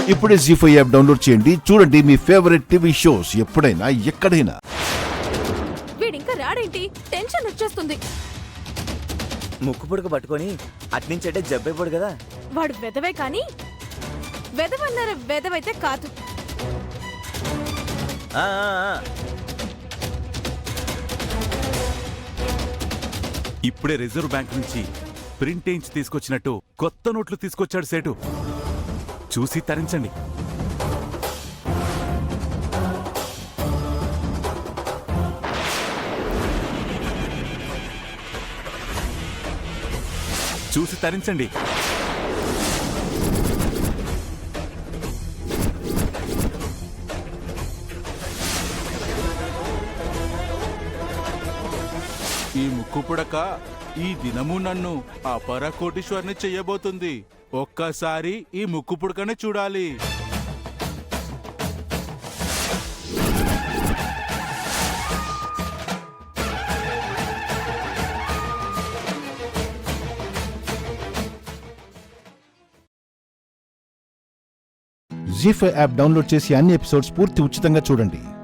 ఇప్పుడే జీ5 app download చేయండి. చూడండి మీ ఫేవరెట్ టీవీ షోస్ ఎప్పుడైనా ఎక్కడైనా. వీడింకా రాడేంటి? టెన్షన్ వచ్చేస్తుంది. ముక్కు పుడక పట్టుకొని అట్నుంచంటే జబ్బైపోడు కదా. వాడు వెదవే కానీ వెదవన్నర వెదవైతే కాదు. ఆ, ఆ, ఆ. ఇప్పుడే రిజర్వ్ బ్యాంక్ నుంచి ప్రింట్ చేయించి తీసుకొచ్చినట్టు కొత్త నోట్లు తీసుకొచ్చాడు సేటు. చూసి తరించండి. చూసి తరించండి. ఈ ముక్కు పుడక ఈ దినము నన్ను అపర కోటీశ్వరుని చెయ్యబోతుంది. ఒక్కసారి ఈ ముక్కు పుడకనే చూడాలి. జీ5 యాప్ డౌన్లోడ్ చేసి అన్ని ఎపిసోడ్స్ పూర్తి ఉచితంగా చూడండి.